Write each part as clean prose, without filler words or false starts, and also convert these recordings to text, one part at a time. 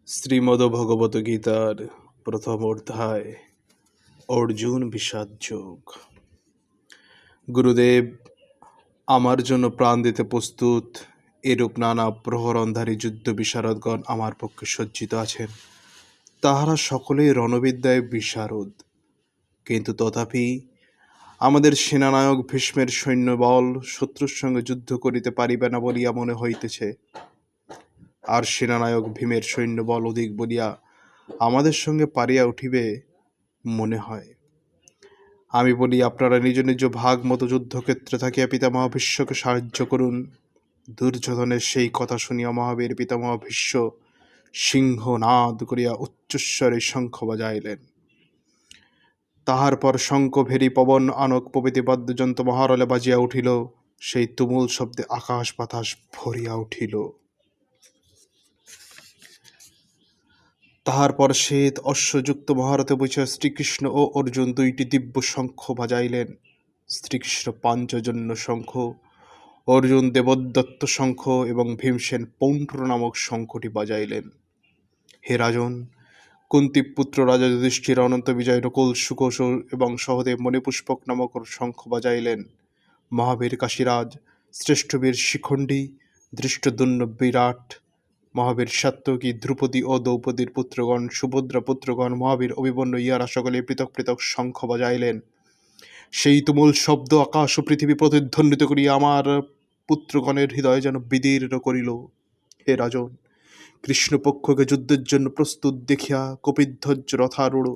শ্রীমদ্ভগবদ্গীতার প্রথম অধ্যায় অর্জুন বিষাদ যোগ। গুরুদেব, আমার জন্য প্রাণ দিতে প্রস্তুত এরূপ নানা প্রহরণধারী যুদ্ধ বিশারদগণ আমার পক্ষে সজ্জিত আছেন। তাহারা সকলেই রণবিদ্যায় বিশারদ, কিন্তু তথাপি আমাদের সেনানায়ক ভীষ্মের সৈন্যবল শত্রুর সঙ্গে যুদ্ধ করিতে পারিবে না বলিয়া মনে হইতেছে। আর সেনানায়ক ভীমের সৈন্যবল অধিক বলিয়া আমাদের সঙ্গে পারিয়া উঠিবে মনে হয়। আমি বলি, আপনারা নিজ নিজ ভাগ মতো যুদ্ধক্ষেত্রে থাকিয়া পিতামহ ভীষ্মকে সাহায্য করুন। দুর্যোধনের সেই কথা শুনিয়া মহাবীর পিতামহ ভীষ্ম সিংহনাদ করিয়া উচ্চস্বরে শঙ্খ বাজাইলেন। তাহার পর শঙ্খ, ভেরি, পবন, আনক প্রভৃতি বাদ্যযন্ত্র মহারলে বাজিয়া উঠিল। সেই তুমুল শব্দে আকাশ বাতাস ভরিয়া উঠিল। তাহার পর শ্বেত অশ্বযুক্ত মহারথে বসিয়া শ্রীকৃষ্ণ ও অর্জুন দুইটি দিব্য শঙ্খ বাজাইলেন। শ্রীকৃষ্ণ পাঞ্চজন্য শঙ্খ, অর্জুন দেবদত্ত শঙ্খ এবং ভীমসেন পৌণ্ড নামক শঙ্খটি বাজাইলেন। হে রাজন, কুন্তিপুত্র রাজা যুধিষ্ঠির, অনন্ত বিজয়, নকুল, সুকৌশল এবং সহদেব মণিপুষ্পক নামক শঙ্খ বাজাইলেন। মহাবীর কাশীরাজ, শ্রেষ্ঠবীর শিখণ্ডী, ধৃষ্টদ্যুম্ন বিরাট, মহাবীর সাত্যকী, ধ্রুপদী ও দ্রৌপদীর পুত্রগণ, সুভদ্রা পুত্রগণ, মহাবীর অভিমন্যু, ইহারা সকলে পৃথক পৃথক শঙ্খ বাজাইলেন। সেই তুমুল শব্দ আকাশ ও পৃথিবী প্রতিধ্বনিত করিয়া আমার পুত্রগণের হৃদয় যেন বিদীর্ণ করিল। হে রাজন, কৃষ্ণপক্ষকে যুদ্ধের জন্য প্রস্তুত দেখিয়া কপিধ্বজ রথারূঢ়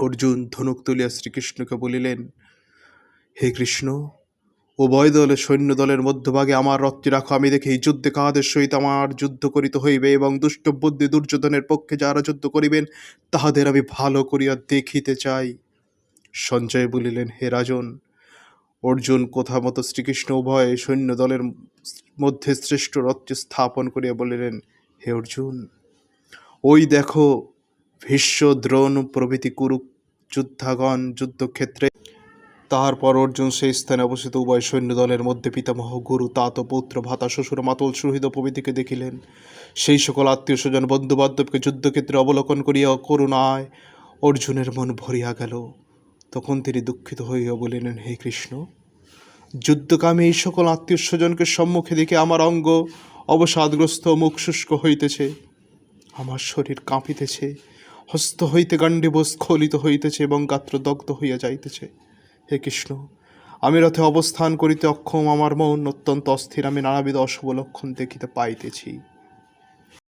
অর্জুন ধনুক তুলিয়া শ্রীকৃষ্ণকে বলিলেন, হে কৃষ্ণ, উভয় দলের সৈন্যদলের মধ্যভাগে আমার রথটি রাখো। আমি দেখি যুদ্ধে কাহাদের সহিত আমার যুদ্ধ করিতে হইবে, এবং দুষ্ট বুদ্ধি দুর্যোধনের পক্ষে যারা যুদ্ধ করিবেন তাহাদের আমি ভালো করিয়া দেখিতে চাই। সঞ্জয় বলিলেন, হে রাজন, অর্জুন কথা মতো শ্রীকৃষ্ণ উভয় সৈন্যদলের মধ্যে শ্রেষ্ঠ রথটি স্থাপন করিয়া বলিলেন, হে অর্জুন, ওই দেখো, ভীষ্ম, দ্রোণ প্রভৃতি কুরু যোদ্ধাগণ যুদ্ধক্ষেত্রে। তাহার পর অর্জুন সেই স্থানে অবস্থিত উভয় সৈন্যদলের মধ্যে পিতামহ, গুরু, তাত, পৌত্র, ভ্রাতা, শ্বশুর, মাতুল, সুহৃদ প্রভৃতিকে দেখিলেন। সেই সকল আত্মীয় স্বজন বন্ধু বান্ধবকে যুদ্ধক্ষেত্রে অবলোকন করিয়া করুণায় অর্জুনের মন ভরিয়া গেল। তখন তিনি দুঃখিত হইয়া বলিলেন, হে কৃষ্ণ, যুদ্ধকামে এই সকল আত্মীয় স্বজনকে সম্মুখে দেখে আমার অঙ্গ অবসাদগ্রস্ত, মুখ শুষ্ক হইতেছে, আমার শরীর কাঁপিতেছে, হস্ত হইতে গান্ডীব স্খলিত হইতেছে এবং গাত্র দগ্ধ হইয়া যাইতেছে। হে কৃষ্ণ, আমি রথে অবস্থান করিতে অক্ষম, আমার মন অত্যন্ত অস্থির, আমি নানাবিধ অশুভ লক্ষণ দেখিতে পাইতেছি।